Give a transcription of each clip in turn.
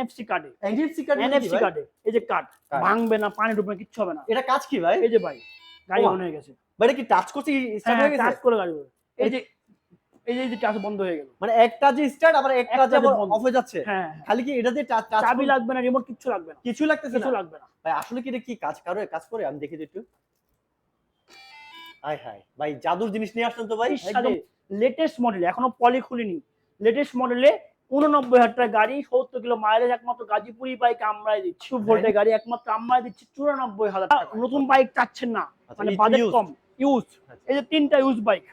NFC কার্ডে, NFC card NFC কার্ডে এই যে কার্ড ভাঙবে না, পানি ঢুকবে না, কিচ্ছু হবে না। এটা কাজ কি ভাই? এই যে ভাই গাড়ি অন হয়ে গেছে। ভাই এটা কি টাচ করছি স্টার্ট হয়ে গেছে? টাচ করে গাড়ি, এই যে টাচ বন্ধ হয়ে গেল। মানে একটা যে স্টার্ট আবার একটা যে অফ হয়ে যাচ্ছে। হ্যাঁ খালি কি এটা দিয়ে টাচ চাবি লাগবে না, রিমোট কিচ্ছু লাগবে না, কিছু লাগতেছে না, কিছু লাগবে না ভাই। আসলে কি এটা কি কাজ করে আমি দেখি একটু। হাই হাই ভাই, জাদুর জিনিস নিয়ে আসছেন তো ভাই। একদম লেটেস্ট মডেল, এখনো পলি খুলিনি, লেটেস্ট মডেলে 89,000 টাকা গাড়ি, 70 কিলো মাইলেজ, একমাত্র গাজীপুরি বাইক আমরাই দিচ্ছি। ভোল্টের গাড়ি একমাত্র আমরাই দিচ্ছি 94,000 টাকা। নতুন বাইক চাচ্ছেন না, মানে বাজেট কম, ইউজ, এই যে 3টা ইউজ বাইক,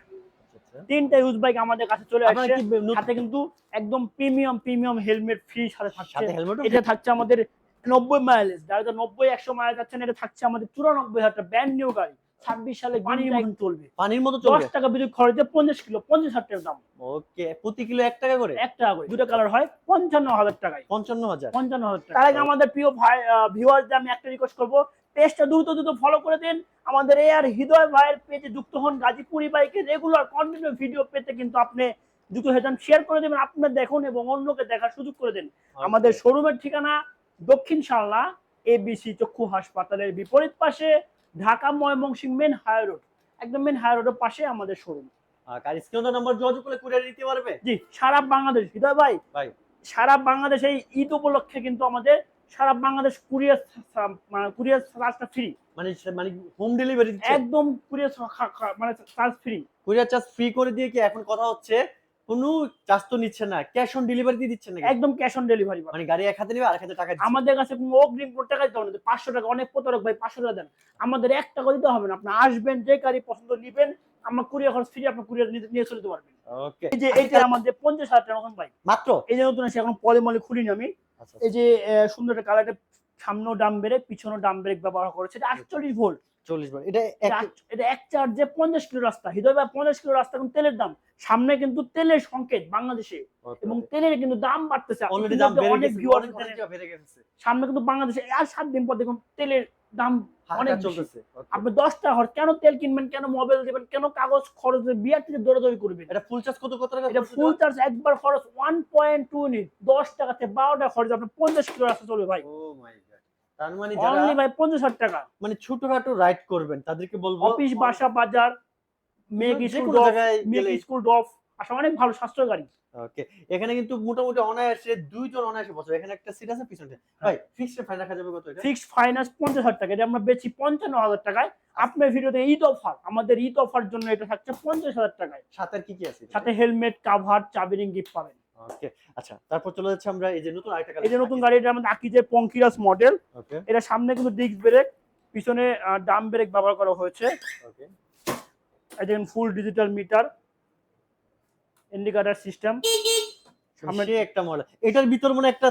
3টা ইউজ বাইক আমাদের কাছে চলে আসছে। সাথে কিন্তু একদম প্রিমিয়াম হেলমেট ফ্রি সাথে থাকছে। এটা থাকছে আমাদের 90 মাইলেজ, যারা 90-100 মাইলেজ যাচ্ছেন, এটা থাকছে আমাদের 94,000 টাকা ব্র্যান্ড নিউ গাড়ি। 26 সালে পানির মতো চলবে, পানির মতো চলবে। 10 টাকা বিদ্যুৎ খরচে 50 কিলো 50,000 টাকা দাম। ওকে, প্রতি কিলো 1 টাকা করে? 1 টাকা করে, দুটো কালার হয় 55,000 টাকায়। 55,000 টাকা। তার আগে আমাদের প্রিয় ভাই ভিউয়ারদের আমি একটা রিকোয়েস্ট করব, পেজটা দ্রুত ফলো করে দিন। আমাদের আর হৃদয় ভাইয়ের পেজে যুক্ত হন। গাজীপুরি বাইকে রেগুলার কন্টিনিউ ভিডিও পেতে কিন্তু আপনি যুক্ত হয়ে যান, শেয়ার করে দেবেন, আপনার দেখুন এবং অন্যকে দেখার সুযোগ করে দেন। আমাদের শোরুমের ঠিকানা দক্ষিণ শালনা এবিসি চক্ষু হাসপাতালের বিপরীত পাশে, Dhaka Mymensingh main high road, একদম মেন হাই রোডের পাশে আমাদের শোরুম। আর স্ক্রিনে নাম্বার যোগাযোগ করলে কুরিয়ার দিতে পারবে? জি, সারা বাংলাদেশ। হৃদয় ভাই সারা বাংলাদেশ এই ঈদ উপলক্ষে কিন্তু আমাদের সারা বাংলাদেশ কুরিয়ার চার্জটা ফ্রি, মানে হোম ডেলিভারি একদম কুরিয়ার মানে charge free, courier charge free করে দিয়ে কি এখন কথা হচ্ছে কোনো চার্জ তো নিচ্ছে না, ক্যাশ অন ডেলিভারি দিয়ে দিচ্ছেন নাকি? একদম ক্যাশ অন ডেলিভারি, মানে গাড়ি এক হাতে নিবে আর এক হাতে টাকা দিচ্ছে। আমাদের কাছে কোনো অগ্রিম টাকা দিতে হবে না। 500 টাকা, অনেক প্রতারক ভাই 500 টাকা দেন, আমাদের 1 টাকা দিতে হবে না। আপনি আসবেন, যে গাড়ি পছন্দ নিবেন, আমরা কুরিয়ার খরচ ফ্রি, আপনি কুরিয়ার নিয়ে চলে যেতে পারবেন। ওকে, এই যে এইটা আমাদের 50,000 টাকা নতুন বাইক মাত্র। এই যে নতুন আছে, এখন পলিমলি খুলিনি আমি। এই যে সুন্দর একটা কালার, সামনেও ডাম ব্রেক, পিছনেও ডাম ব্রেক ব্যবহার করেছে। এটা 48 ভোল্ট, 40 ভোল্ট। এটা এক চার্জে 50 কিলো রাস্তা। হৃদয় ভাই 50 কিলো রাস্তা এখন তেলের দাম, সামনে কিন্তু তেলের সংকেত বাংলাদেশে, এবং তেলের কিন্তু দাম বাড়তেছে অলরেডি, দাম অনেক ভিউয়ার বেড়ে গেছে সামনে কিন্তু বাংলাদেশে। আর 7 দিন পর দেখুন তেলের দাম অনেক চলতেছে। আপনি 10 টাকা খরচ, কেন তেল কিনবেন, কেন মোবাইল দিবেন, কেন কাগজ খরচ বিয়ার থেকে দৌড়াদৌড়ি করবেন? এটা ফুল চার্জ কত টাকা? এটা ফুল চার্জ একবার খরচ 1.2 ইউনিট, 10 টাকা থেকে 12 টাকা খরচ, আপনি 50 কিলো রাস্তা চলবে ভাই। ও মাই গড, তার মানে যারা অনলি ভাই 50,000 টাকা, মানে ছোটখাটো রাইড করবেন তাদেরকে বলবো, অফিস, বাসা, বাজার, মেঘ স্কুল ড্রপ আসলে অনেক ভালো সাশ্রয় গাড়ি। ওকে, এখানে কিন্তু মোটামুটি অনায়াসে দুইজন অনায়াসে বসে। এখানে একটা সিট আছে পিছনে। ভাই ফিক্সড ফাইন রাখা যাবে কত? এটা ফিক্সড ফাইনান্স 50,000 টাকা, এটা আমরা বেচি 55,000 টাকায়। আপনার ভিডিওতে ঈদ অফার, আমাদের ঈদ অফার জন্য এটা থাকছে 50,000 টাকায়। সাথে আর কি আছে? সাথে হেলমেট, কাভার, চাবি রিং গিফট পাবেন। ওকে, আচ্ছা, তারপর চলে যাচ্ছে আমরা এই যে নতুন আরেকটা গাড়ি। এই যে নতুন গাড়ি, এটা আমাদের আকিজের পঙ্কিরাস মডেল। ওকে, এটা সামনে কিন্তু ডিস্ক ব্রেক, পিছনে ডাম ব্রেক ব্যবহার করা হয়েছে। ওকে, এই দেখেন full digital meter, indicator system. সামনে একটা মডেল, এটার ভিতর মনে একটা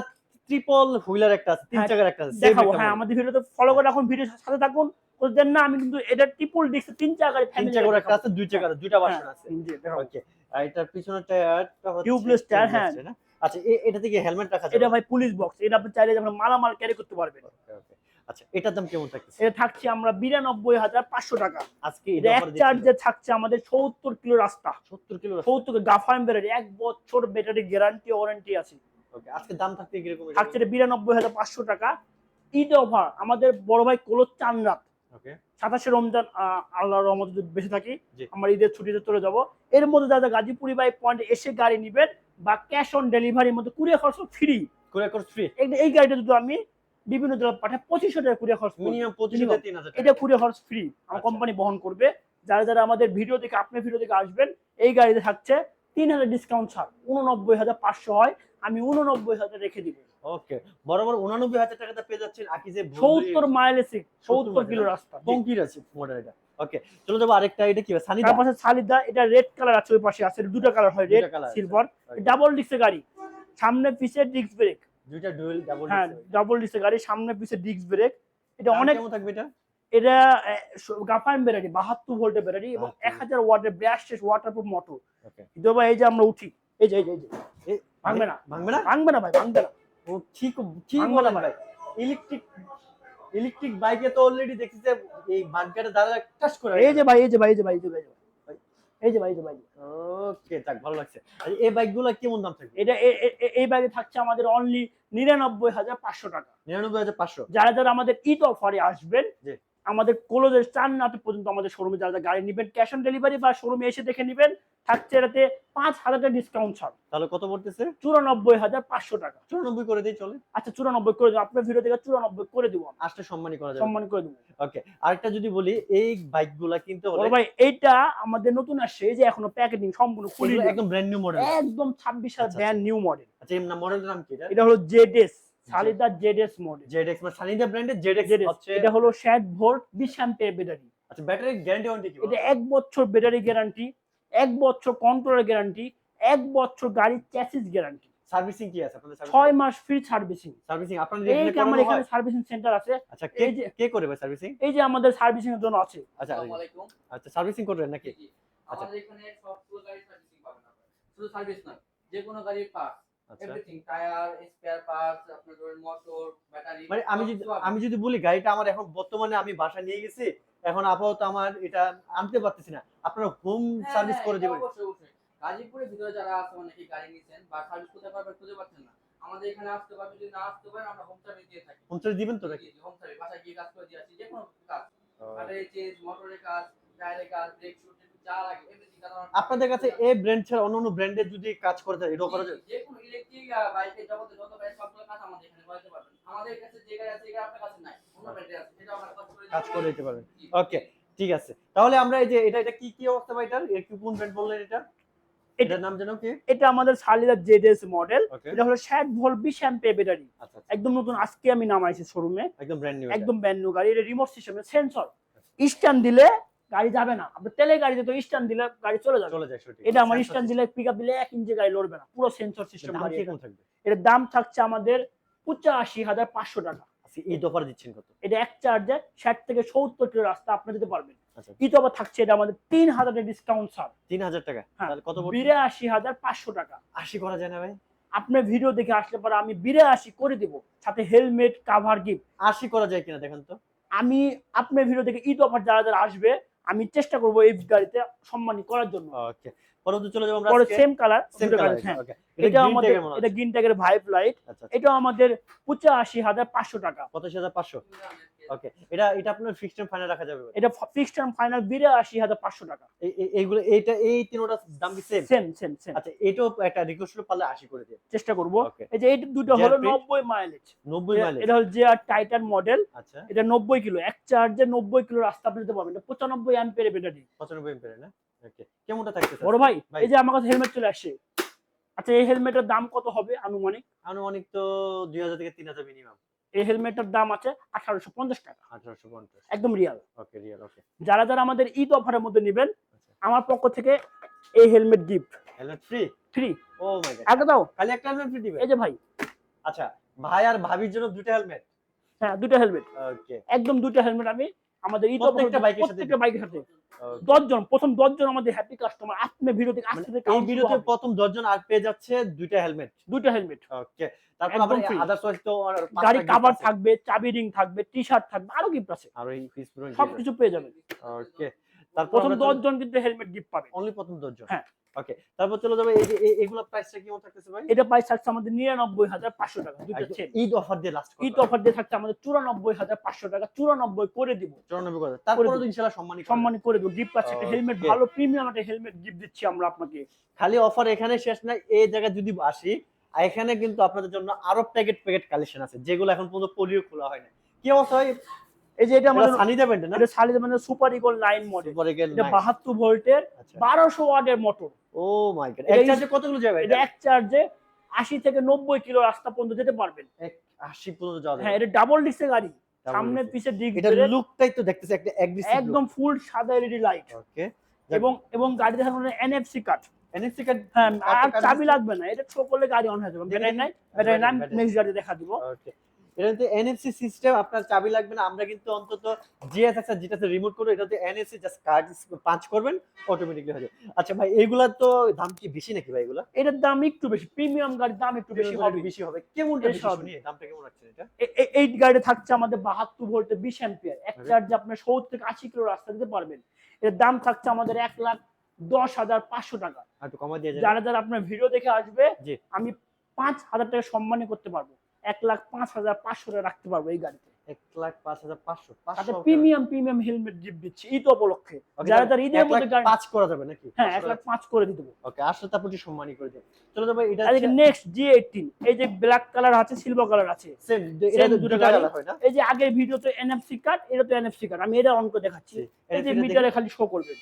ট্রিপল হুইলার একটা আছে, তিন চাকার একটা আছে, দেখাবো। হ্যাঁ, আমাদের ভিডিওতে ফলো করে রাখুন, ভিডিওর সাথে থাকুন। বলছেন না, আমি কিন্তু এটা ট্রিপল ডিস্ক, 3 চাকার ফ্যামিলি, 3 চাকার একটা আছে, 2 চাকার, দুইটা ভার্সন আছে। ওকে, আর এটার পিছনের টায়ারটা হচ্ছে টিউবলেস টায়ার। হ্যাঁ, আচ্ছা, এটা থেকে হেলমেট রাখা যাবে? এটা ভাই পুলিশ বক্স, এটা আপনি চাইলে যখন মালামাল ক্যারি করতে পারবেন। ওকে, আচ্ছা, এটার দাম কেমন থাকছে? এটা থাকছে আমরা 92,500 টাকা আজকে। এটা এক চার্জে থাকছে আমাদের 70 কিলো রাস্তা। 70 কিলো, 70 গাফাইম ব্যাটারি, 1 বছর ব্যাটারি গ্যারান্টি ওয়ারেন্টি আছে। ওকে, আজকে দাম থাকতে কিরকম? থাকছে 92,500 টাকা ঈদ অফার। আমাদের বড় ভাই কলস চানরাত, ওকে, 27 রমজান, আল্লাহর রহমতে যদি বেঁচে থাকি, আমরা ঈদের ছুটিতে চলে যাব। এর মধ্যে যারা গাজীপুরি বাই পয়েন্টে এসে গাড়ি নেবেন বা ক্যাশ অন ডেলিভারির মধ্যে কুরিয়ার খরচ ফ্রি, কুরিয়ার খরচ ফ্রি। এই গাড়িটা যদি আমি বিভিন্ন জায়গায় পাঠাই 2500 টাকা কুরিয়ার খরচ, মিনিমাম 2500 থেকে 3000 টাকা, এটা কুরিয়ার খরচ ফ্রি আমার কোম্পানি বহন করবে। যারা আমাদের ভিডিও দেখে, আপনার ভিডিও দেখে আসবেন, এই গাড়িতে থাকছে 3000 ডিসকাউন্ট ছাড়, 89,500 হয়, আমি 89,000 রেখে দিব। ওকে, বরাবর 89,000 টাকাতে পেয়ে যাচ্ছেন আকিজে 70 মাইলেজ, 70 কিলো রাস্তা, পঙ্কির আছে মডেল এটা। ওকে, চলে যাব আরেকটা। এটা কি সানিদা? তার পাশে সানিদা, এটা রেড কালার আছে, ওই পাশে আছে, দুটো কালার হয়, রেড সিলভার। ডাবল ডিস্কের গাড়ি, সামনে পিছে ডিস্ক ব্রেক, দুইটা ডুয়াল ডাবল ডিস্ক। হ্যাঁ, ডাবল ডিস্কের গাড়ি, সামনে পিছে ডিস্ক ব্রেক। এটা অনেক কেমন থাকবে এটা? এটা গাফাইম ব্যাটারি, 72 ভোল্টের ব্যাটারি এবং 1000 ওয়াটের ব্রাশলেস ওয়াটারপ্রুফ মোটর। ওকে, দেখো এই যে আমরা উঠি, এই যে ভাঙবে না, ভাঙবে না, ভাঙবে না ভাই, ভাঙবে না। ও ঠিক বলে ভাই। ইলেকট্রিক বাইকে তো অলরেডি দেখছি যে এই বানকারে দাঁড়া টাচ করে। এই যে ভাই, এই যে ভাই, এই যে ভাই, ওকে, যাক ভালো লাগছে। আর এই বাইকগুলো কেমন দাম থাকবে? এটা এই বাইকে থাকছে আমাদের অনলি 99,500 টাকা। 99,500। যারা যারা আমাদের ঈদ অফারে আসবেন, জি। আমাদের ক্লোজের 4 নাট পর্যন্ত আমাদের শোরুমে যারা যারা গাড়ি নেবেন, ক্যাশ অন ডেলিভারি বা শোরুমে এসে দেখে নেবেন, থাকছে এটাতে 5,000 টাকা ডিসকাউন্ট ছাড়। তাহলে কত পড়তেছে? 94,500 টাকা। 94 করে দেই চলে। আচ্ছা 94 করে দেব, আপনার ভিডিও থেকে 94 করে দিব, আসলে সম্মানই করা যাবে। সম্মান করে দেব। ওকে, আরেকটা যদি বলি, এই বাইকগুলা কিনতে বড় হলে ভাই এইটা আমাদের নতুন আসছে, এই যে এখনো প্যাকেজিং সম্পূর্ণ খুলি এগুলো একদম ব্র্যান্ড নিউ মডেল। একদম 26 সাল আচ্ছা, ব্র্যান্ড নিউ মডেল। আচ্ছা, এর নাম, মডেলের নাম কি এটা? এটা হলো জেডএস, সালিদা জেডএস মডেল। ZX মানে সানিদা ব্র্যান্ডের ZX হচ্ছে। এটা হলো 60 ভোল্ট 20 অ্যাম্পিয়ার ব্যাটারি। আচ্ছা, ব্যাটারি গ্যারান্টি ওয়ারেন্টি কি? এটা 1 বছর ব্যাটারি গ্যারান্টি, 1 বছর কন্ট্রোলের গ্যারান্টি, 1 বছর গাড়ির চ্যাসিস গ্যারান্টি, সার্ভিসিং কি আছে আপনাদের? 6 মাস ফ্রি সার্ভিসিং। সার্ভিসিং আপনাদের এই এখানে যে আমার করানো এখানে হয়? সার্ভিসিং সেন্টার আছে। আচ্ছা, এই যে কে করে ভাই সার্ভিসিং? এই যে আমাদের সার্ভিসিং এর জন্য আছে। আচ্ছা, আসসালামু আলাইকুম। আচ্ছা, সার্ভিসিং করবেন নাকি? জি, জি। আচ্ছা। আমাদের এখানে সবগুলো গাড়ির সার্ভিসিং পাবেন আপনারা। শুধু সার্ভিস নয়, যে কোনো গাড়ির পার্টস, আচ্ছা, এভরিথিং, টায়ার, স্পেয়ার পার্টস, আপনার ধরেন মোটর, ব্যাটারি, মানে আমি যদি বলি গাড়িটা আমার এখন বর্তমানে আমি বাসা নিয়ে গেছি, এখন আপাতত আমার এটা আনতে পারতেছি না, আপনারা হোম সার্ভিস করে দিবেন? অবশ্যই, অবশ্যই। গাজীপুরের ভিতরে যারা আছে অনেকে গাড়ি নিছেন বা সার্ভিস কোথায় পারবেন খুঁজে পাচ্ছেন না। আমাদের এখানে আসতে পারবেন, যদি না আসতে পারেন আমরা হোম সার্ভিস দিয়ে থাকি। হোম সার্ভিস দিবেন তো নাকি? জি, জি, হোম সার্ভিস বাসায় গিয়ে কাজ করে দিয়ে আসি, যে কোনো কাজ। ব্যাটারি চেঞ্জ, মোটরের কাজ, টায়ারের কাজ, ব্রেক শুট যা লাগে এভরিথিং কাজ আপনাদের কাছে এই ব্র্যান্ড ছাড়া অন্যান্য ব্র্যান্ডের যদি কাজ করতে হয় এটাও করা যায়? যে কোনো ইলেকট্রিক বাইকের জগতে যত গাড়ি সবগুলো কাজ আমাদের এখানে করাতে পারবেন। আমাদের কাছে যে গাড়ি আছে এই গাড়ি আপনার কাছে নাই, অন্য ব্র্যান্ডে আছে, সেটা আমরা কাজ করে দিতে পারবেন। জি। ওকে, ঠিক আছে। তাহলে আমরা এই যে এটা কি কি অবস্থা ভাই এটার? এর কি কোন ব্র্যান্ড বললেন এটা? এটার নাম জানো কি? এটা আমাদের সালিদা জেডএস মডেল। ওকে, এটা হলো 60 ভোল্ট 20 অ্যাম্পিয়ার ব্যাটারি। আচ্ছা, একদম নতুন, আজকে আমি নামাইছি শোরুমে, একদম ব্র্যান্ড নিউ। একদম ব্র্যান্ড নিউ গাড়ি। এটা রিমোট সিস্টেমের সেন্সর, স্ট্যান্ড দিলে গাড়ি যাবে না। আপনি তেলের গাড়িতে তো স্ট্যান্ড দিলে গাড়ি চলে যাবে, চলে যায় সঠিক। এটা আমার স্ট্যান্ড দিলে পিকআপ দিলে 1 ইঞ্চি গাড়ি লড়বে না, পুরো সেন্সর সিস্টেম দাম গাড়ি। কি কোন থাকবে? এটার দাম থাকছে আমাদের 85,500 টাকা। আচ্ছা, এই অফার দিচ্ছেন কত? এটা এক চার্জে 60 থেকে 70 কিলো রাস্তা আপনি যেতে পারবেন। আচ্ছা, ঈদ অফার থাকছে এটা আমাদের 3,000 টাকা ডিসকাউন্ট ছাড়। 3000 টাকা। হ্যাঁ, তাহলে কত পড়ছে? 82,500 টাকা। 80 করা যায় না ভাই? আপনার ভিডিও দেখে আসলে পরে আমি 82 করে দিব, সাথে হেলমেট কাভার গিফট। 80 করা যায় কিনা দেখেন তো। আমি আপনার ভিডিও দেখে ঈদ অফার যারা যারা আসবে, আমি চেষ্টা করবো এই গাড়িতে সম্মানী করার জন্য। ওকে, পরবর্তী চলে যাব আমরা পরে আজকে। সেম কালার, সেম দুটো কালার। কালার। হ্যাঁ, ওকে, এটা গ্রিন আমাদের, ট্যাগের মনে এটা হচ্ছে। গ্রিন ট্যাগের ভাইব লাইট। আচ্ছা, এটা আমাদের 85,500 টাকা। 85,500। ওকে, এটা আপনার ফিক্সড টার্ম ফাইনাল রাখা যাবে? এটা ফিক্সড টার্ম ফাইনাল 82,500 টাকা। এইগুলো এই তিনটার দাম কি সেম? Same same same. আচ্ছা, এটাও একটা রিকোয়েস্ট হলো, পারলে 80 করে দিন। চেষ্টা করব। ওকে, এই যে এই দুটো হলো JRP 90 মাইলেজ। 90 মাইলেজ। এটা হলো জেআর টাইটান মডেল। আচ্ছা, এটা 90 কিলো, এক চার্জে 90 কিলো রাস্তা আপনি যেতে পারবেন। এটা 95 অ্যাম্পিয়ার ব্যাটারি। 95 এম্পিয়ার না? ওকে, কেমনটা থাকছে স্যার? বড় ভাই, ভাই। এই যে আমার কাছে হেলমেট চলে আসছে। আচ্ছা, এই হেলমেটের দাম কত হবে আনুমানিক? আনুমানিক তো 2000 থেকে 3000 মিনিমাম। এই হেলমেটের দাম আছে 1850 টাকা, 1850। একদম রিয়াল। ওকে, রিয়াল। ওকে, যারা যারা আমাদের ঈদ অফারের মধ্যে নেবেন, আচ্ছা, আমার পক্ষ থেকে এই helmet gift helmet free? Free. Oh my god, আগে দাও। খালি একটা হেলমেট ফ্রি দিবেন? এই যে ভাই, আচ্ছা, ভাই আর ভাবির জন্য দুটো হেলমেট? হ্যাঁ, দুটো হেলমেট, ওকে, একদম দুটো হেলমেট আমি আমাদের ঈদ প্রত্যেকটা বাইকের সাথে প্রত্যেকটা বাইকের সাথে ওকে। 10 জন, প্রথম 10 জন আমাদের হ্যাপি কাস্টমার। আপনি ভিডিও থেকে মানে আসতে থেকে এই ভিডিওতে প্রথম 10 জন আর পেয়ে যাচ্ছে দুইটা হেলমেট। দুটো হেলমেট। ওকে, তারপর একদম আবার free। আদার্স ওয়াইজ তো গাড়ি কাভার থাকবে, চাবি রিং থাকবে, টি-শার্ট থাকবে, আরো গিফট আছে, আর এই পিস পুরো সবকিছু পেয়ে যাবেন। ওকে, তারপর প্রথম আমরা 10 জন কিন্তু হেলমেট গিফট পাবে। অনলি প্রথম 10 জন? হ্যাঁ। ওকে, তারপর চলে যাবে এই যে এগুলা প্রাইসটা কেমন থাকতেছে ভাই? এটা প্রাইস থাকছে আমাদের 99,500 টাকা, দুটো একদম চেন। ঈদ অফার দিয়ে লাস্ট ঈদ অফার দিয়ে থাকছে আমাদের 94,500 টাকা, 94 করে দিব, 94 করে। তারপরে করে তো দিন। ইনশাআল্লাহ সম্মানী করবেন। সম্মানী করে দিব। গিফট আছে একটা হেলমেট, Okay. ভালো প্রিমিয়াম একটা হেলমেট গিফট দিচ্ছি আমরা আপনাকে। খালি অফার এখানে শেষ না, এই জায়গায় যদি আসি, এখানে কিন্তু আপনাদের জন্য আরো প্যাকেট কালেকশন আছে যেগুলো এখন পর্যন্ত পলিও খোলা হয় না। কি অবস্থা হয়? এই যে এটা আমাদের সানিদা ব্র্যান্ড না? এটা সালিদ মানে সুপার ইগল 9 মডেল। পরে গেল এটা না। 72 ভোল্টের আচ্ছা, 1200 ওয়াটের মোটর। ও মাই গড, এটা এক চার্জে কতগুলো যাবে এটা এটা? এক চার্জে 80 থেকে 90 কিলো রাস্তা পর্যন্ত যেতে পারবেন। 80 পর্যন্ত যাওয়া হ্যাঁ, যাবে। এটা ডাবল ডিস্কের গাড়ি, Double সামনে disc। পিছে ডিস্ক এটা ব্রেক, লুকটাই তো দেখতেছে একটা অ্যাগ্রেসিভ লুক। একদম ফুল সাদা এলইডি লাইট। ওকে, এবং গাড়িতে থাকবে এনএফসি কার্ড। NFC card. হ্যাঁ, আর কার্ড চাবি দিচ্ছে? লাগবে না, এটা ছো করলে গাড়ি অন হয়ে যাবে। ব্যাটারি নাই, ব্যাটারি নাই, ব্যাটারি। নেক্সট গাড়ি দেখা দিব। ওকে, এটাতে এনএফসি সিস্টেম, আপনার চাবি লাগবে না। আমরা কিন্তু অন্তত জিএস আছে যেটাতে রিমোট করে, এটাতে এনএফসি জাস্ট কার্ড পাঁচ করবেন, অটোমেটিকলি হয়ে যাবে। আচ্ছা ভাই, এইগুলা তো দাম কি বেশি নাকি ভাই? এগুলা এটার দাম একটু বেশি, প্রিমিয়াম গাড়ির দাম একটু বেশি হবে। বেশি হবে? কেমনটা এই বেশি সব। শুনি, দামটা কেমন রাখছেন এটা? এই গাড়িতে থাকছে আমাদের 72 ভোল্টে 20 অ্যাম্পিয়ার, এক Okay. চার্জে আপনি 70 থেকে 80 কিলো রাস্তা দিতে পারবেন। এর দাম থাকছে আমাদের 10,500 টাকা। আর একটু কমা দিয়ে যান। যারা যারা আপনার ভিডিও দেখে আসবে জি। আমি 5,000 টাকা সম্মানী করতে পারবো, 1,05,500 টাকা রাখতে পারবো এই গাড়িতে। 1,05,500 তাতে 500 প্রিমিয়াম হেলমেট গিফট দিচ্ছি ঈদ উপলক্ষে। যারা যারা ঈদের মধ্যে গাড়ি 1,05,000 করা যাবে নাকি? হ্যাঁ 1,05,000 করে দিয়ে দেবো। ওকে, আসলে তারপর একটু সম্মানী করে দেন। চলো তো ভাই, এটা এদিকে নেক্সট G18, এই যে ব্ল্যাক কালার আছে, সিলভার কালার আছে, সেম, এটা Same দুটো দুটো গাড়ি। কালার হয় না? এই যে আগের ভিডিওতে NFC কার্ড, এটা তো NFC কার্ড, আমি এটা অন করে দেখাচ্ছি। এই যে মিটারে খালি শো করবে,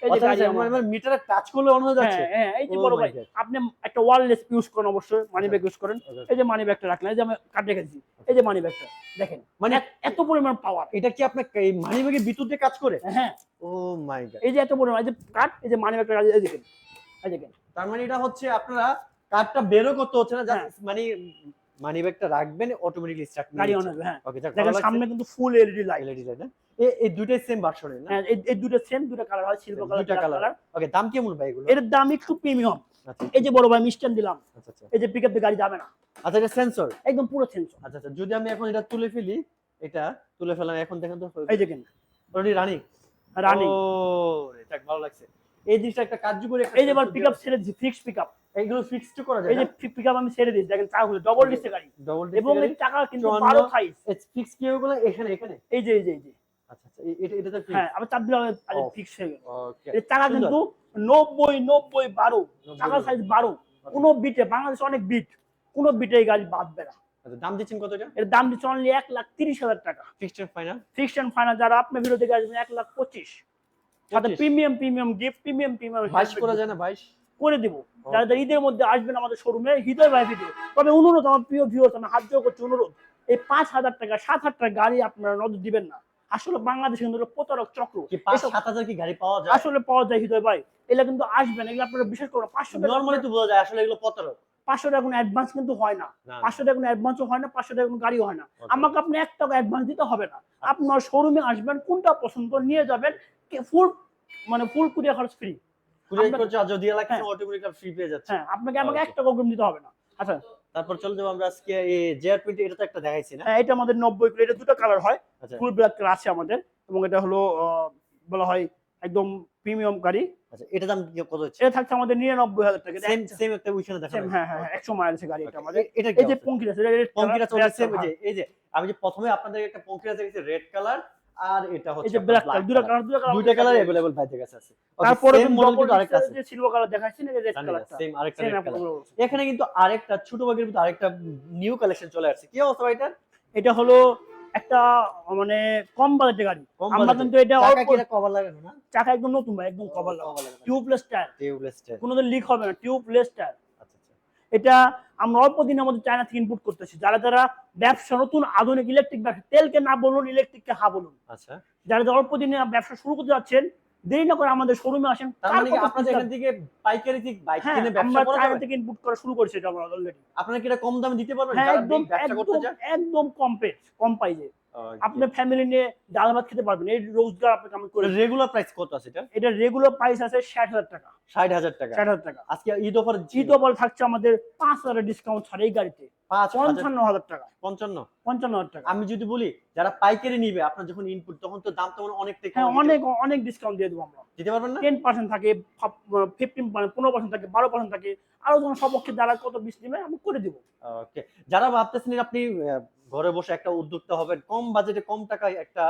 এই যে গাড়ি আমার। আমার মিটারে টাচ করলে অন হয়ে যাচ্ছে। হ্যাঁ এই যে Oh বড় my ভাই, God. আপনি একটা ওয়্যারলেস ইউজ করেন, অবশ্যই মানি ব্যাগ ইউজ করেন। Okay. এই যে মানি ব্যাগটা রাখলেন, এই যে আমি কার্ড রেখেছি, এই যে মানি ব্যাগটা দেখেন, মানে এত পরিমাণ পাওয়ার। এটা কি আপনার এই মানি ব্যাগের ভিতর দিয়ে কাজ করে? হ্যাঁ ও মাই গড। এই যে এত পরিমাণ, এই যে কার্ড, এই যে মানি ব্যাগটা, এই দেখেন, এই দেখেন। তার মানে এটা হচ্ছে আপনারা কার্ডটা বেরও করতে হচ্ছে না, হ্যাঁ। জাস্ট মানি ব্যাগটা রাখবেন, অটোমেটিক্যালি স্টার্ট গাড়ি অন হবে। হ্যাঁ ওকে, যাক, দেখেন ভালো সামনে লাগছে। কিন্তু ফুল এলইডি লাইট। এলইডি লাইট না? এই দুটোই সেম ভার্সনের না? হ্যাঁ এই দুটো সেম, দুটো কালার হয়, সিলভার কালার, দুইটা ব্ল্যাক কালার। কালার। ওকে, দাম কেমন ভাই এগুলো? এর দাম একটু প্রিমিয়াম। আচ্ছা এই যে বড় ভাই মিস্টান দিলাম, আচ্ছা আচ্ছা। এই যে পিকআপ দিয়ে গাড়ি যাবে না, আচ্ছা, এটা সেন্সর। একদম পুরো সেন্সর। আচ্ছা আচ্ছা, যদি আমি এখন এটা তুলে ফেলি, এটা তুলে ফেলাম, এখন দেখেন তো এই দেখেন অলরেডি রানিং। রানিং। ও রে, যাক, ভালো লাগছে। এই জিনিসটা একটা কার্যকরী একটা এই যে এবার sensor পিকআপ দেওয়া ছেড়ে দিচ্ছি, ফিক্স পিকআপ। আছে। এইগুলো ফিক্সড করা যায় এই যে পিকআপ আমি ছেড়ে দিচ্ছি, দেখেন চাকা খুলে ডবল ডিসে গাড়ি, ডবল এবং এই চাকা কিন্তু 54 12 সাইজ। ফিক্স কি ওগুলো এখানে এখানে? এই যে আচ্ছা আচ্ছা, এটা তো হ্যাঁ, আবার চাপ দিলে ও। ফিক্স হয়ে গেল। ওকে, এই চাকা কিন্তু 90 12, চাকা সাইজ 12। কোন বিটে, বাংলাদেশে অনেক বিট, কোন বিটে এই গাড়ি বাদবে না। আচ্ছা, দাম দিচ্ছেন কত এটা? এর দাম দিচ্ছে অনলি 1,30,000 টাকা। Fixed and final? Fixed and final. যারা আপনার ভিডিও দেখে আসবেন 1,25,000, সাথে 25? প্রিমিয়াম গিফট, প্রিমিয়াম 22 করা যায় না? 22 করে দিব। যারা যারা ঈদের মধ্যে আসবেন আমাদের শোরুমে, হৃদয় ভাই ভিডিও। তবে অনুরোধ, আমার প্রিয় ভিউয়ার্স, আমি হাত জোড় করছি, অনুরোধ, এই 5,000 টাকা 7,000 টাকা গাড়ি আপনারা নজর দিবেন না। আসলে বাংলাদেশে কিন্তু প্রতারক চক্র, কি 5-7 কি গাড়ি পাওয়া যায়? আসলে পাওয়া যায় হৃদয় ভাই। এগুলা কিন্তু আসবেন, এগুলো আপনারা বিশেষ করে 500 টাকা, নরমালি তো বোঝা যায় আসলে এগুলো প্রতারক। 500 টাকা কোনো অ্যাডভান্স কিন্তু হয় না। না, 500 টাকা কোনো অ্যাডভান্সও হয় না, 500 টাকা কোনো গাড়িও হয় না। Okay. আমাকে আপনি 1 টাকা অ্যাডভান্স দিতে হবে না। আপনার শোরুমে আসবেন, কোনটা পছন্দ নিয়ে যাবেন, ফুল ফুল কুরিয়ার খরচ ফ্রি। কুরিয়ার আপনার- খরচ আর দিয়ে লাগছে, হ্যাঁ। অটোমেটিক্যালি ফ্রি পেয়ে যাচ্ছে। হ্যাঁ, আপনাকে আমাকে Okay. 1 টাকা অগ্রিম দিতে হবে না। আচ্ছা, তারপর চলে যাবো আমরা আজকে এই JR20, এটা তো একটা দেখাইছি না? হ্যাঁ এটা আমাদের 90 কিলো, এটা দুটো কালার হয়, আচ্ছা ফুল ব্ল্যাক কালার আছে আমাদের, এবং এটা হলো বলা হয় একদম প্রিমিয়াম গাড়ি। আচ্ছা, এটা দাম কত হচ্ছে? এটা থাকছে আমাদের 99,000 টাকা। সেম একটা ওইখানে দেখা যায়। হ্যাঁ 100 মাইলের গাড়ি এটা আমাদের। এটা এই যে পঙ্কির আছে, রেড পঙ্কিরা চলে সেম, কালার। এই যে আমি যে প্রথমে আপনাদের একটা পঙ্কিরা দেখেছি রেড কালার, আর এটা এই হচ্ছে যে ব্ল্যাক black কালার, দুটো color। কালার দুইটা কালার अवेलेबल ভাইদের কাছে আছে। তারপরে সেম মডেল কিন্তু আরেকটা আছে, যে সিলভার কালার দেখাচ্ছি না, রেড কালারটা সেম আরেকটা সেম red color। এখানে কিন্তু আরেকটা ছোট বাগের ভিতর আরেকটা নিউ কালেকশন চলে আসছে। কি অবস্থা ভাই এটার? এটা হলো একটা মানে কম বাজেটের গাড়ি। কম আমরা budget-এ। কিন্তু এটা চাকা অল্প, কি এটা কভার লাগানো না? চাকা একদম নতুন ভাই, একদম কভার লাগানো, টিউবলেস টায়ার, টিউবলেস টায়ার। কোনোদিন লিক হবে না, টিউবলেস টায়ার। আচ্ছা আচ্ছা। এটা আমরা অল্প দিনের মধ্যে চায়না থেকে ইম্পোর্ট করতেছি। যারা যারা ব্যবসা, নতুন আধুনিক ইলেকট্রিক ব্যবসা, তেলকে না বলুন, ইলেকট্রিককে হা বলুন, আচ্ছা, যারা যারা অল্প দিনে ব্যবসা শুরু করতে যাচ্ছেন, দেরি না করে আমাদের শোরুমে আসেন। তার মানে কি আপনাদের এখান থেকে পাইকারি থেকে বাইক হ্যাঁ, কিনে ব্যবসা আমরা করা চায়না যাবে? থেকে ইম্পোর্ট করা শুরু করেছি এটা আমরা অলরেডি। আপনারা কি এটা কম দামে দিতে পারবেন হ্যাঁ যারা একদম ব্যবসা করতে চায়? একদম কম প্রাইসে আপনার ফ্যামিলি নিয়ে ডাল ভাত খেতে পারবেন। এই রোজগার আপনাকে আমি করে দিই। রেগুলার প্রাইস কত আছে এটা? এটা রেগুলার প্রাইস আছে 60,000 টাকা। 60,000 টাকা। 60,000 টাকা। আজকে ঈদ অফার ঈদ অফার থাকছে আমাদের 5,000 ডিসকাউন্ট ছাড় এই গাড়িতে 55,000 টাকা। 55। 55,000 টাকা। আমি যদি বলি যারা পাইকারি নিবে, আপনার যখন ইনপুট তখন তো দাম তো অনেকটাই হ্যাঁ কম অনেক ডিসকাউন্ট দিয়ে দেবো আমরা। দিতে পারবেন না? 10% থাকে, 15% থাকে, 12% থাকে, আরো যখন সপক্ষে যারা কত 20 দিবে আমি করে দিব। ওকে, যারা ভাবতেছেন আপনি ঘরে বসে একটা উদ্যোক্তা হবেন, কম বাজেটে কম টাকায় একটা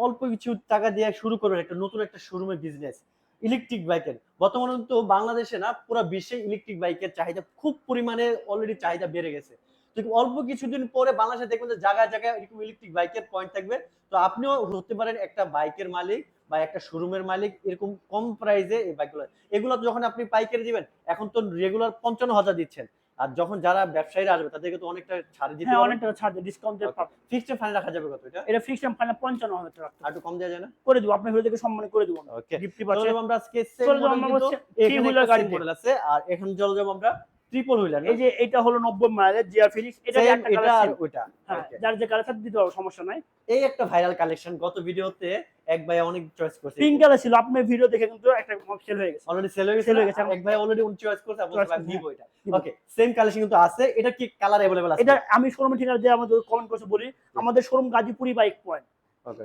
অল্প কিছু টাকা দিয়ে শুরু করবেন একটা নতুন একটা শোরুমের বিজনেস ইলেকট্রিক বাইকের। বর্তমানে তো বাংলাদেশে না পুরো বিশ্বে ইলেকট্রিক বাইকের চাহিদা খুব পরিমাণে অলরেডি চাহিদা বেড়ে গেছে। তো অল্প কিছুদিন পরে বাংলাদেশে দেখবেন যে জায়গায় জায়গায় এরকম ইলেকট্রিক বাইকের পয়েন্ট থাকবে। তো আপনিও হতে পারেন একটা বাইকের মালিক বা একটা শোরুমের মালিক, এরকম কম প্রাইসে এই বাইকগুলো। এগুলো যখন আপনি পাইকারি দিবেন, এখন তো রেগুলার 55,000 দিচ্ছেন, আর যখন যারা ব্যবসায়ীরা আসবে তাদেরকে তো অনেকটা ছাড় দিতে হ্যাঁ হবে। অনেক টাকা ছাড় দিয়ে ডিসকাউন্ট দিয়ে পাবেন। ফিক্সড ফাইন রাখা যাবে কত এটা? এটা ফিক্সড এন্ড ফাইনাল 55,000 টাকা আর একটু কম দেওয়া যায় না? করে দিব। আপনার ভিডিও থেকে সম্মান করে দিব। ওকে, গিফট চলে পাচ্ছে। যাবো আমরা আজকে সেম চলে যাবো মডেল, আমরা কিন্তু থ্রি এখানে হুইলার একটা গাড়িতে। মডেল আছে, আর এখন চলে যাবো আমরা ট্রিপল হুইলার। এই যে এটা হলো 90 মাইলের জিআর ফিনিক্স। এটা Same একটা এটা কালার আর সেম। ওইটা। হ্যাঁ Okay. যার যে কালার দিতে পারবো, সমস্যা নাই। এই একটা ভাইরাল কালেকশন গত ভিডিওতে এক ভাই অনেক চয়েস করছে। পিঙ্ক কালার ছিল, আপনার ভিডিও দেখে কিন্তু একটা সেল হয়ে গেছে। অলরেডি সেল হয়ে গেছে। Sell হয়ে গেছে। এক ভাই অলরেডি উনি চয়েস করছে, আমি Choice ভাই করছে, নিব এটা। নিব। ওকে, সেম কালেকশন কিন্তু আছে। এটা কি কালার अवेलेबल আছে? এটা আমি শোরুমে ঠিকানা দিয়ে আমাদের কমেন্ট করছে বলি, আমাদের শোরুম গাজীপুরি বাইক পয়েন্ট, ওকে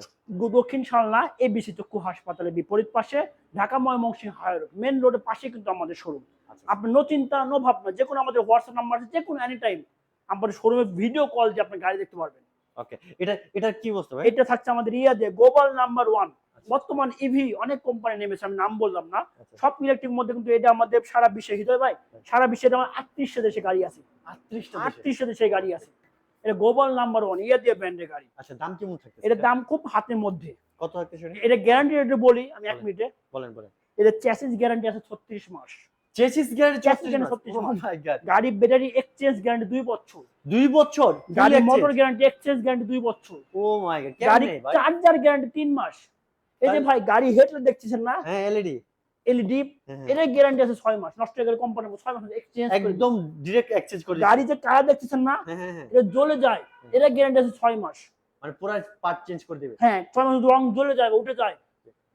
দক্ষিণ শালনা এবিসি চক্ষু হাসপাতালের বিপরীত পাশে ঢাকা ময়মনসিংহ হাইরোড মেন রোডের পাশে কিন্তু আমাদের শোরুম। আচ্ছা আপনি নো চিন্তা নো ভাবনা, যে কোনো আমাদের হোয়াটসঅ্যাপ নাম্বার আছে, যে কোনো এনি টাইম আমাদের শোরুমে ভিডিও কল দিয়ে আপনি গাড়ি দেখতে পারবেন। ওকে এটা কি বস্তু ভাই? এটা থাকছে আমাদের ইয়াদে গ্লোবাল নাম্বার 1। বর্তমান ইভি অনেক কোম্পানি নেমেছে, আমি নাম বললাম না, আচ্ছা সব ইলেকট্রিক মধ্যে কিন্তু এটা আমাদের সারা বিশ্বে হৃদয় ভাই, সারা বিশ্বে এটা আমার 38টা দেশে গাড়ি আছে, 38টা দেশে গাড়ি আছে। এটা গ্লোবাল নাম্বার 1 ইয়াদে ব্র্যান্ডের গাড়ি। আচ্ছা দাম কেমন থাকতেছে? এটার দাম খুব হাতের মধ্যে। কত থাকতেছে? এটা গ্যারান্টি রেটে বলি আমি 1 মিনিটে। বলেন। এটা চ্যাসিস গ্যারান্টি আছে 36 মাস। Chassis guarantee Chassis 36 guarantee mass. O my god. গাড়ি ব্যাটারি এক্সচেঞ্জ গ্যারান্টি 2 বছর। 2 বছর গাড়ি মোটর গ্যারান্টি এক্সচেঞ্জ গ্যারান্টি 2 বছর। ও মাই গড। গাড়ি কেমনে ভাই? চার্জার গ্যারান্টি 3 মাস। এই যে ভাই গাড়ি হেডলাইট দেখতেছেন না, হ্যাঁ এলইডি এলইডি, এর গ্যারান্টি আছে 6 মাস। নষ্ট হয়ে গেলে কোম্পানি 6 মাস এক্সচেঞ্জ করে দিবে। একদম ডাইরেক্ট এক্সচেঞ্জ করে গাড়ি যে কালার দেখতেছেন না, হ্যাঁ এটা জ্বলে যায়, এর গ্যারান্টি আছে 6 মাস। মানে পুরো পার্ট চেঞ্জ করে দিবে। হ্যাঁ 6 মাস রং জ্বলে যায় উঠে যায়,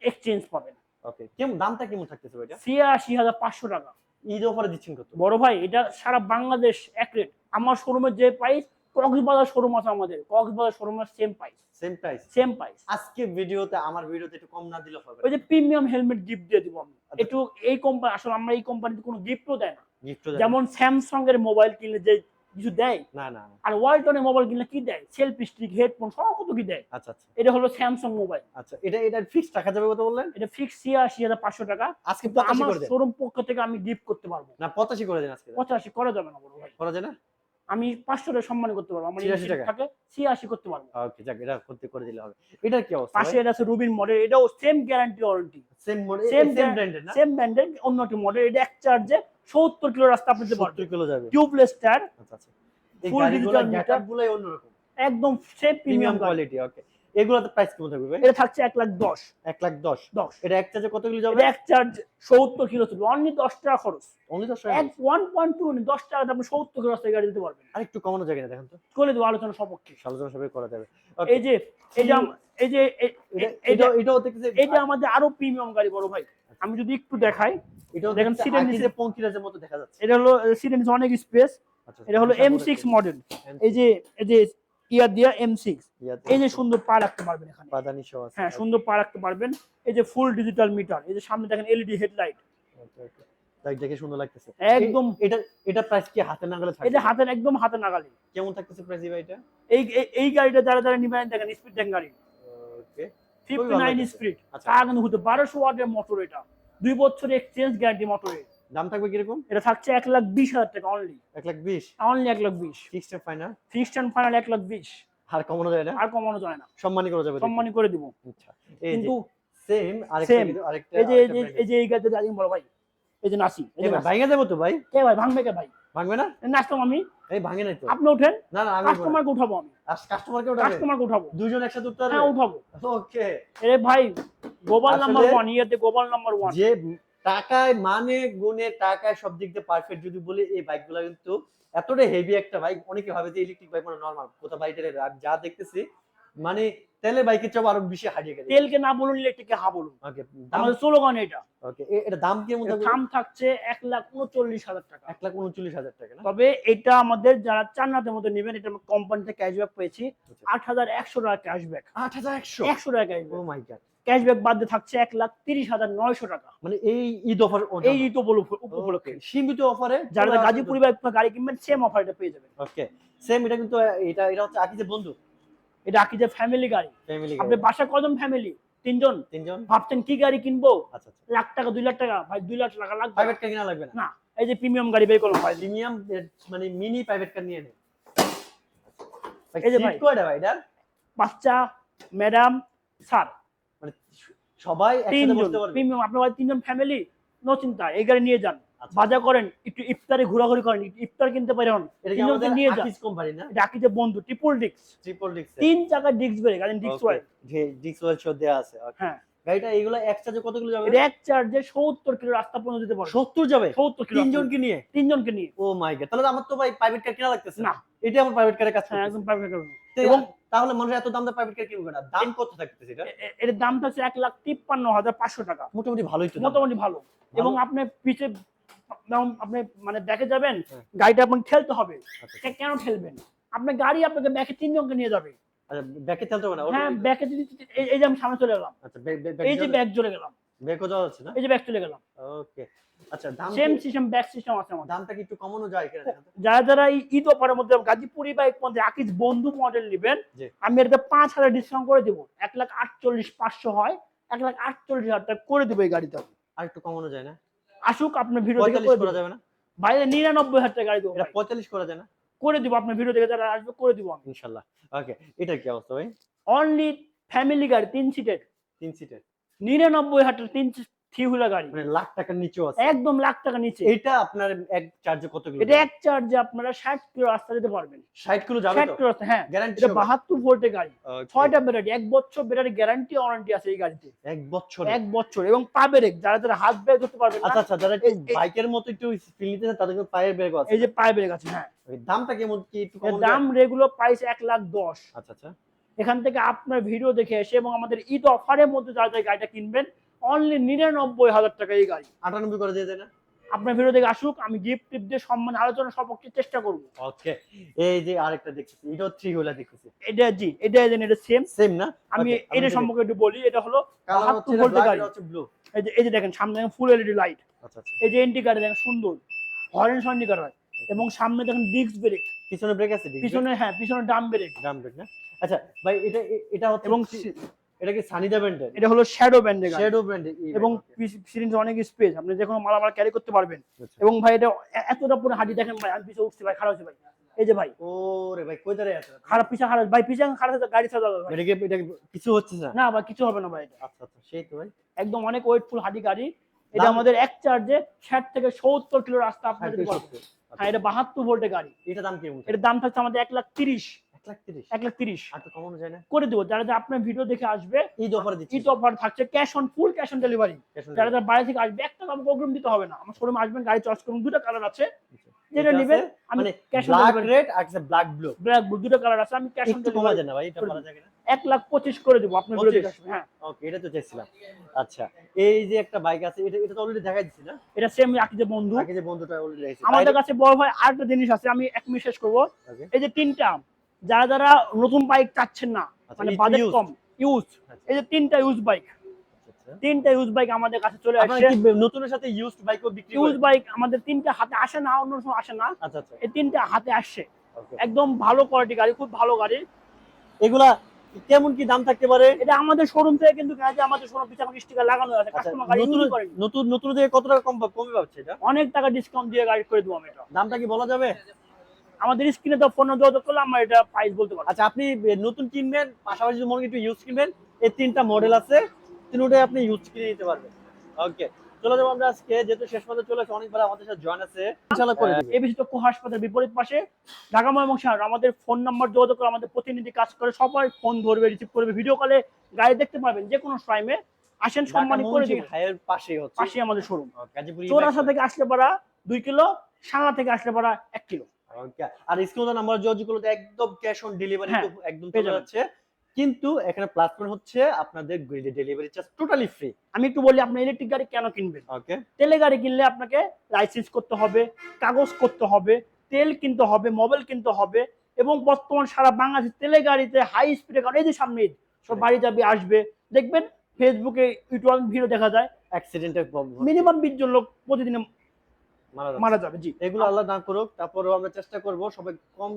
এক্সচেঞ্জ পাবেন। ওকে কেমন দামটা কেমন থাকতেছে ভাই এটা? ৮৬,৫০০ টাকা। ঈদ অফারে দিচ্ছেন কত? বড় ভাই এটা সারা বাংলাদেশ এক রেট। আমার শোরুমের যে প্রাইস, কক্সবাজার শোরুম আছে আমাদের, কক্সবাজার শোরুমের সেম প্রাইস। Same price. আজকে আজকে আমার ভিডিওতে একটু কম না দিলে হবে ওই যে প্রিমিয়াম হেলমেট গিফট দিয়ে দিব আমি একটু। এই কোম্পানি আসলে আমরা এই কোম্পানিতে কোনো গিফটও দেয় না। গিফট যেমন স্যামসাং এর মোবাইল কিনলে যে কিছু দেয়, না আর ওয়ালটনের মোবাইল কিনলে কি দেয়, সেলফি স্টিক, হেডফোন, সব কত কি দেয়। আচ্ছা এটা হলো স্যামসাং মোবাইল। আচ্ছা এটা ফিক্স টাকা যাবে কত বললেন? এটা ফিক্স ৮৬,৫০০ টাকা। আজকে কিন্তু 85 আমার করে দেন। শোরুম পক্ষ থেকে আমি গিফট করতে পারবো না 85 করে দেন আজকে। 85 করা যাবে না বড় ভাই, করা যায় না? আমি 500 টাকা সম্মান করতে পারবো। আমার ৮৬ টাকা থাকে ৮৬ করতে পারবো। ওকে যাক এটা করে দিলে হবে। এটার কি অবস্থা? পাশে এটা আছে রুবিন মডেল, এটাও same guarantee warranty, same model same same ব্র্যান্ডের না? সেম ব্র্যান্ডের অন্য একটা মডেল। এটা এক চার্জে 70 কিলো রাস্তা আপনি যেতে পারবেন। 70 কিলো যাবে। টিউবলেস টায়ার, আচ্ছা এই ফুল গাড়িগুলো ডিজিটাল মিটার, গেটআপগুলাই অন্যরকম। একদম সেম প্রিমিয়াম প্রিমিয়াম কোয়ালিটি। ওকে এগুলোতে প্রাইস কেমন থাকবে ভাই? এটা থাকছে 1,10,000। 1,10,000 এটা এক চার্জে কত কিলো যাবে? এটা এক চার্জ 70 কিলো চলবে, অনলি 10 টাকা খরচ। অনলি 10 টাকা? 1.2 10 টাকাতে আপনি 70 কিলো রাস্তায় গাড়ি দিতে পারবেন। আর একটু কমানো যায় না দেখেন তো? করে দেবো আলোচনা সপক্ষে। আলোচনা সবাই করা যাবে। এই যে এই যে এটাও দেখতেছি এটা আমাদের আরো প্রিমিয়াম গাড়ি বড় ভাই। আমি যদি একটু দেখাই, এটাও দেখেন দেখেন সিটের সিটের নিচে নিচে পঙ্কিরাজের মতো দেখা যাচ্ছে। এটা হলো সিটের নিচে অনেক স্পেস। আচ্ছা এটা হলো M6 মডেল। এই যে ইয়ার দিয়া M6, এই যে সুন্দর পা রাখতে পারবেন এখানে, পাদানি সহ আছে। হ্যাঁ সুন্দর পা রাখতে পারবেন। এই যে ফুল ডিজিটাল মিটার, এই যে সামনে দেখেন এলইডি হেডলাইট, ওকে তাই দেখে সুন্দর লাগতেছে একদম। এটা প্রাইস কি হাতে নাগালে থাকবে? এটা হাতের একদম হাতে নাগালে। কেমন থাকতেছে প্রাইস ভাই এটা? এই গাড়িটা যারা নিবেন দেখেন স্পিড দেখেন গাড়ি ওকে 59 স্পিড, আচ্ছা তা কিন্তু হতে 1200 ওয়াটের মোটর। এটা 2 বছরের এক্সচেঞ্জ গ্যারান্টি মোটরের। দাম থাকবে কি রকম? এটা থাকছে 1,20,000 টাকা only. 1,20,000 only 1,20,000 fixed final? Fixed and final 1,20,000। আর কমানো যায় না? আর কমানো যায় না, সম্মানী করা যাবে? সম্মানী করে দিব। আচ্ছা এই যে কিন্তু সেম Same, আরেকটা এই যে এই গাড়িটা দাঁড়িয়ে বড় ভাই, এই যে নাসি, এই যে নাসি। ভাঙা যাবে তো ভাই? কে ভাই ভাঙবে কে ভাই? ভাঙবে না? নাচতাম আমি, এই ভাঙে নাই তো। আপনি ওঠেন, না আমি কাস্টমারকে উঠাবো আমি, কাস্টমারকে উঠাবে? কাস্টমারকে উঠাবো, দুইজন একসাথে উঠতে হ্যাঁ পারবে? উঠাবো। ওকে এরে ভাই গ্লোবাল আসলে নাম্বার 1, ইয়াতে গ্লোবাল নাম্বার 1। যে টাকায় মানে গুণে টাকায় সব দিক দিয়ে পারফেক্ট যদি বলি, এই বাইকগুলো কিন্তু এতটা হেভি একটা বাইক। অনেকে ভাবে যে ইলেকট্রিক বাইক মানে নরমাল, কোথা বাইকের যা দেখতেছি মানে তেলের বাইকের চেয়ে আরো বেশি হারিয়ে গেছে। তেলকে না বলুন, ইলেকট্রিককে হা বলুন, ওকে আমাদের স্লোগান এটা। ওকে এটা দাম কেমন থাকবে? দাম থাকছে 1,39,000 টাকা। 1,39,000 টাকা না? তবে এটা আমাদের যারা চান্নাতের মধ্যে নেবেন, এটা কোম্পানিতে ক্যাশব্যাক পেয়েছি 8,100 টাকা ক্যাশব্যাক। 8,100 100 টাকা ও মাই গড। ক্যাশব্যাক বাদ দিয়ে থাকছে 1,30,900 টাকা। মানে এই ঈদ অফার এই ঈদ উপলক্ষে সীমিত অফারে যারা গাজীপুরি বাইক গাড়ি কিনবেন সেম অফার এটা পেয়ে যাবেন। ওকে সেম এটা কিন্তু এটা হচ্ছে আকিজের বন্ধু, এটা আকিজের ফ্যামিলি গাড়ি। ফ্যামিলি আপনি বাসা কজন ফ্যামিলি? 3 জন। ভাবছেন কি গাড়ি কিনবো, আচ্ছা লাখ টাকা 2 লাখ টাকা, ভাই 2 লাখ টাকা লাগবে প্রাইভেট কার কিনা লাগবে না? না, এই যে প্রিমিয়াম গাড়ি বের করলাম ভাই, প্রিমিয়াম মানে মিনি প্রাইভেট কার নিয়ে নেন। এই যে সিট ভাই কয়টা ভাই এটা? বাচ্চা, ম্যাডাম, স্যার, মানে সবাই একসাথে বসতে পারবে? প্রিমিয়াম। আপনার বাড়ি 3 জন ফ্যামিলি, নো চিন্তা, এই গাড়ি নিয়ে যান, আচ্ছা। বাজার করেন, একটু ইফতারে ঘোরাঘুরি করেন, ইফতার কিনতে পারেন, এটা কি 3 জনকে আমাদের নিয়ে যান। আকিজ কোম্পানি না? এটা আকিজের বন্ধু, ট্রিপল ডিস্ক, ট্রিপল ডিস্ক, 3 চাকার ডিস্ক ব্রেক, আর ডিস্ক ওয়াই, যে ডিস্ক ওয়েল শো দেয়া আছে। হ্যাঁ গাড়িটা এইগুলা এক চার্জে কত কিলো যাবে? এটা এক চার্জে 70 কিলো রাস্তা পর্যন্ত যেতে পারবে। 70 যাবে 70 কিলো 3 জনকে নিয়ে? 3 জনকে নিয়ে। ও মাই গড, তাহলে তো আমার তো ভাই প্রাইভেট কার কিনা লাগতেছে না, এটা আমার প্রাইভেট কারের কাজ হ্যাঁ করতেছে। একদম পারফেক্ট করুন। এবং তাহলে মানুষ এত দাম দিয়ে প্রাইভেট কার কিনবে না? দাম কত থাকতেছে এটা? এর দাম থাকছে 1,53,500 টাকা। মোটামুটি ভালোই তো দাম। মোটামুটি ভালো। এবং আপনি পিছে আপনি মানে ব্যাকে যাবেন, হ্যাঁ। গাড়িটা আপনি ঠেলতে হবে। আচ্ছা কেন ঠেলবেন? আপনার গাড়ি আপনাকে ব্যাকে 3 জনকে নিয়ে যাবে। আচ্ছা ব্যাকে চলতে হবে না হ্যাঁ ব্যাকে যদি এই যে আমি সামনে চলে গেলাম, আচ্ছা এই যে ব্যাক চলে গেলাম, ব্যাকও যাওয়া যাচ্ছে না? এই যে ব্যাক চলে গেলাম, ওকে। আচ্ছা দাম সেম সিস্টেম ব্যাক সিস্টেম আছে আমাদের। দামটা কি একটু কমানো যায় কিনা দেখেন তো? যারা যারা এই ঈদ অফারের মধ্যে গাজীপুরি বাইক মধ্যে আকিজ বন্ধু মডেল নেবেন, জি। আমি এটাতে 5,000 ডিসকাউন্ট করে দিব। 1,48,500 হয়, 1,48,000 টাকা করে দিব এই গাড়িতে। আর একটু কমানো যায় না? আসুক আপনার ভিডিও দেখে 45 করে করা দিব। যাবে না? বাইরে 99,000 টাকা গাড়ি দেবো এটা ভাই। 45 করা যায় না? করে দিব আপনার ভিডিও দেখে যারা আসবে করে দিব আমি। ইনশাআল্লাহ। ওকে। এটার কি অবস্থা ভাই? অনলি ফ্যামিলি গাড়ি 3 সিটের 3 সিটের। 99,000 টাকা 3 হুইলার গাড়ি। মানে লাখ টাকার নিচেও আছে। একদম লাখ টাকা নিচে। এইটা আপনার এক চার্জে কত কিলো? এটা এক চার্জে আপনারা 60 কিলো রাস্তা যেতে পারবেন। 60 কিলো যাবে 60 তো? কিলো রাস্তা, হ্যাঁ। গ্যারান্টি এটা 72 ভোল্টের গাড়ি। ওকে। 6টা ব্যাটারি, 1 বছর ব্যাটারি গ্যারান্টি ওয়ারেন্টি আছে এই গাড়িতে। 1 বছর। 1 বছর এবং পা ব্রেক, যারা যারা হাত ব্রেক ধরতে পারবেন না, আচ্ছা আচ্ছা, যারা একটু এই- বাইকের মতো একটু ফিল নিতে চান তাদের জন্য পায়ের ব্রেকও আছে। এই যে পা ব্রেক আছে, হ্যাঁ। ওই দামটা কেমন কি একটু এর কমানো দাম যায়? Regular price 1,10,000। আচ্ছা আচ্ছা। এখান থেকে আপনার ভিডিও দেখে এসে এবং আমাদের ঈদ অফারের মধ্যে যারা যারা গাড়িটা কিনবেন, অনলি 99,000 টাকা এই গাড়ি। 98 করে দিয়ে দেন না? আপনার ভিডিও দেখে আসুক, আমি গিফট টিপ দিয়ে সম্মান আলোচনা সপক্ষে চেষ্টা করব। ওকে। এই যে আরেকটা দেখতেছি, এটাও 3 হুইলার দেখতেছি। এটা জি, এটা সেম। সেম না? আমি Okay, এটা দেখি। সম্পর্কে একটু বলি। এটা হলো কালার 72 হচ্ছে না ভোল্টের ব্ল্যাক, গাড়ি। এটা হচ্ছে ব্লু। এই যে দেখেন সামনে ফুল এলইডি লাইট, আচ্ছা আচ্ছা। এই যে ইন্ডিকেটর দেখেন সুন্দর, হরেন সন্ডিকেটর হয় এবং সামনে দেখেন ডিস্ক ব্রেক, পিছনে ব্রেক আছে? পিছনে হ্যাঁ পিছনে ডাম ব্রেক ডাম ব্রেক না? আচ্ছা ভাই, এটা হচ্ছে এবং এটা কি সানিদা ব্র্যান্ডের? এটা হলো শ্যাডো ব্যান্ডের গাড়ি শ্যাডো ব্র্যান্ডের এবং সিরিঞ্জে অনেক স্পেস, আপনি যে কোনো মালামাল ক্যারি করতে পারবেন। আচ্ছা। এবং ভাই এটা এতটা পুরো হাঁটি দেখেন ভাই, আমি পিছে উঠছি ভাই, খারাপ হচ্ছে ভাই, এই যে ভাই ওরে ভাই কই দাঁড়ায় আছে? খারাপ, পিছে খারাপ ভাই, পিছে খারাপ হচ্ছে গাড়ি ছাড়া যাবে ভাই। এটা কি কিছু হচ্ছে না? না ভাই কিছু হবে না ভাই, এটা আচ্ছা আচ্ছা, সেই তো ভাই। একদম অনেক ওয়েটফুল হাঁটি গাড়ি। এটা দাম? আমাদের এক চার্জে 60 থেকে 70 কিলো রাস্তা আপনি যেতে 60 পারবেন। হ্যাঁ এটা 72 ভোল্টের গাড়ি। এটা দাম কেমন? এর দাম থাকছে আমাদের 1,30,000। 1,30,000। 1,30,000 আর তো কমানো যায় না? করে দেবো। যারা যারা আপনার ভিডিও দেখে আসবে, ঈদ অফার দিচ্ছি। ঈদ অফার থাকছে, ফুল ক্যাশ অন ডেলিভারি। যারা যারা বাইরে থেকে আসবে, একটা আমাকে অগ্রিম দিতে হবে না, আমার শোরুমে আসবেন, গাড়ি চয়েস করুন, দুটো কালার আছে, যেটা নেবেন আমি মানে cash on black delivery. Red আর ব্ল্যাক ব্লু। ব্ল্যাক ব্লু দুটো কালার আছে, আমি ক্যাশ অন একটু কমা ডেলিভারি যায় না ভাই? এটা পারা যায় না? 1,25,000 করে দেবো আপনার ভিডিও দেখে 25? আসবে। হ্যাঁ ওকে, এটা তো চাইছিলাম। আচ্ছা, এই যে একটা বাইক আছে, এটা তো অলরেডি দেখাই দিছি না? এটা সেম রাখি যে বন্ধু। আগে যে বন্ধুটা অলরেডি দেখাইছি। আমাদের কাছে বড় ভাই আরেকটা জিনিস আছে, আমি 1 মিনিট শেষ করবো। ওকে। এই যে তিনটা, যারা যারা নতুন বাইক চাচ্ছেন না, আচ্ছা, মানে এই বাজেট used? কম, ইউজ, আচ্ছা। এই যে তিনটা ইউজ বাইক, আচ্ছা। তিনটা ইউজ বাইক আমাদের কাছে চলে আপনারা আসছে। কি নতুনের সাথে ইউজড বাইকও বিক্রি ইউজ করেন? বাইক আমাদের তিনটা হাতে আসে না, অন্য সময় আসে না, আচ্ছা আচ্ছা। এই তিনটা হাতে আসছে। ওকে। একদম ভালো কোয়ালিটি গাড়ি, খুব ভালো গাড়ি। এগুলা কেমন কি দাম থাকতে পারে? এটা আমাদের শোরুম থেকে কিন্তু গাড়ি, আমাদের শোরুম পিছনে আমাকে স্টিকার লাগানো আছে, আচ্ছা, কাস্টমার গাড়ি ইউজ করেন। নতুন থেকে কত টাকা কমে পাচ্ছে এটা? অনেক টাকা ডিসকাউন্ট দিয়ে গাড়ি করে দেবো আমি এটা। দামটা কি বলা যাবে? আমাদের স্ক্রিনে তো ফোনে যোগাযোগ করলে আমরা এটা প্রাইস বলতে পারবো। আচ্ছা, আপনি নতুন কিনবেন, পাশাপাশি যদি মনে করেন একটু ইউজ কিনবেন, এই তিনটা মডেল আছে, তিনটাই আপনি ইউজ কিনে নিতে পারবেন। ওকে, চলে যাবো আমরা আজকে, যেহেতু শেষ পর্যন্ত চলে আসে, অনেকবার আমাদের সাথে জয়েন আছে, ইনশাআল্লাহ করে দিবেন। এবিসি টক্কু হাসপাতালের বিপরীত পাশে, ঢাকা ময়মনসিংহ। আমাদের ফোন নাম্বার যোগাযোগ করে, আমাদের প্রতিনিধি কাজ করে, সবাই ফোন ধরবে, রিসিভ করবে, ভিডিও কলে গাড়ি দেখতে পারবেন যে কোনো টাইমে। আসেন, সম্মানিত করে দিবেন। হাইয়ের পাশেই হচ্ছে পাশে আমাদের শোরুম। গাজীপুর চৌরাস্তা থেকে আসলে পারা 2 কিলো, সাংলা থেকে আসলে পারা 1 কিলো। ওকে। আর স্ক্রিনে নাম্বার যোগাযোগ করলে একদম ক্যাশ অন ডেলিভারি হ্যাঁ, একদম পেয়ে চলে যাবেন। যাচ্ছে। কিন্তু এখানে প্লাস পয়েন্ট হচ্ছে আপনাদের ডেলিভারি চার্জ টোটালি ফ্রি। আমি একটু বলি, আপনি ইলেকট্রিক গাড়ি কেন কিনবেন। ওকে। তেলে গাড়ি কিনলে আপনাকে লাইসেন্স করতে হবে, কাগজ করতে হবে, তেল কিনতে হবে, মোবাইল কিনতে হবে, এবং বর্তমান সারা বাংলাদেশ তেলে গাড়িতে হাই স্পিডে, কারণ এই যে সামনে ঈদ, সব বাড়ি যাবে আসবে, দেখবেন ফেসবুকে ইউটিউব ভিডিও দেখা যায়, অ্যাক্সিডেন্টের মিনিমাম 20 জন লোক প্রতিদিন মারা মারা যাবে। জি, এগুলো আল্লাহ না করুক, তারপরেও আমরা চেষ্টা করব সবাই কম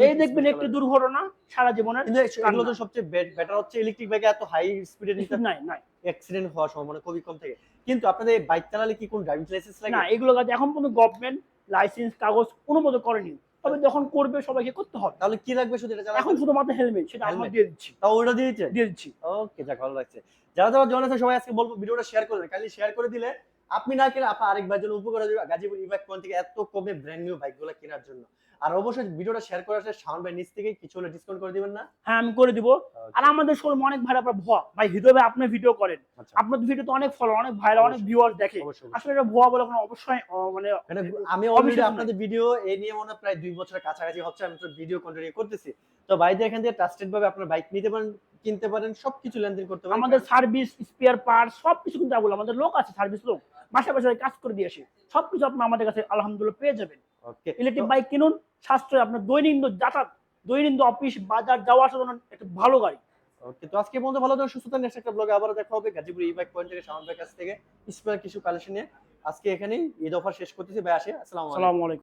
এই দেখবেন একটি দুর্ঘটনা সারা জীবনের কিন্তু এগুলো তো সবচেয়ে বেটার হচ্ছে ইলেকট্রিক বাইকে এত হাই স্পিডে নিতে নাই নাই অ্যাক্সিডেন্ট হওয়ার সম্ভাবনা খুবই কম থাকে। কিন্তু আপনাদের বাইক চালালে কি কোন ড্রাইভিং লাইসেন্স লাগে? না, এগুলো কাজ এখন পর্যন্ত গভর্নমেন্ট লাইসেন্স কাগজ অনুমোদন করেনি, তবে যখন করবে সবাইকে করতে হবে। তাহলে কি লাগবে শুধু এটা জানা? এখন শুধুমাত্র হেলমেট, সেটা আমরা Helmet? দিয়ে দিচ্ছি, তাও ওটা দিয়েছে? দিয়ে দিচ্ছি। ওকে, যাক, ভালো লাগছে। যারা যারা জয়েন আছে সবাই আজকে বলবো ভিডিওটা শেয়ার করবেন, কাইন্ডলি শেয়ার করে দিলে আপনি না কিনে আপনার আরেক ভাইয়ের জন্য উপকার হবে গাজীপুর ই-বাইক পয়েন্ট থেকে এত কমে ব্র্যান্ড নিউ বাইকগুলো কেনার জন্য। আর অবশ্যই ভিডিওটা শেয়ার করে আসলে শাওন ভাই নিচ থেকে কিছু হলে ডিসকাউন্ট করে দিবেন না? হ্যাঁ আমি করে দিব। আর আমাদের শোরুম অনেক ভাইরা ভুয়া ভাই, হৃদয় ভাই আপনি ভিডিও করেন, আচ্ছা, আপনার ভিডিও তো অনেক ফলো, অনেক ভাইরা, অনেক অবশ্যই, ভিউয়ার দেখে, অবশ্যই। আসলে এটা ভুয়া বলে কোনো অবশ্যই মানে মানে আমি অলরেডি অবশ্যই আপনাদের ভিডিও এই নিয়ে মনে হয় প্রায় 2 বছরের কাছাকাছি হচ্ছে আমি তো ভিডিও কন্টিনিউ করতেছি। তো ভাইদের এখান থেকে ট্রাস্টেড ভাবে আপনার বাইক নিতে পারেন, কিনতে পারেন, সবকিছু লেনদেন করতে পারেন। আমাদের সার্ভিস, স্পেয়ার পার্টস সবকিছু কিন্তু আবুল, আমাদের লোক আছে, সার্ভিস লোক বাসা বাসায় কাজ করে দিয়ে আসে, সবকিছু আপনি আমাদের কাছে আলহামদুলিল্লাহ পেয়ে যাবেন। ওকে। ইলেকট্রিক বাইক কিনুন, সাশ্রয়, আপনার দৈনন্দিন যাতায়াত দৈনন্দিন অফিস বাজার যাওয়া আসার জন্য একটা ভালো গাড়ি। ওকে, তো আজকে পর্যন্ত ভালো থাকুন, সুস্থ থাকুন। নেক্সট একটা ব্লগে আবারও দেখা হবে গাজীপুর ই বাইক পয়েন্ট থেকে শাওন ভাইয়ের কাছ থেকে স্পেয়ার কিছু কালেকশন নিয়ে। আজকে এখানেই ঈদ অফার শেষ করতেছি, ভাই আসে। আসসালামু আলাইকুম। আসসালামু আলাইকুম।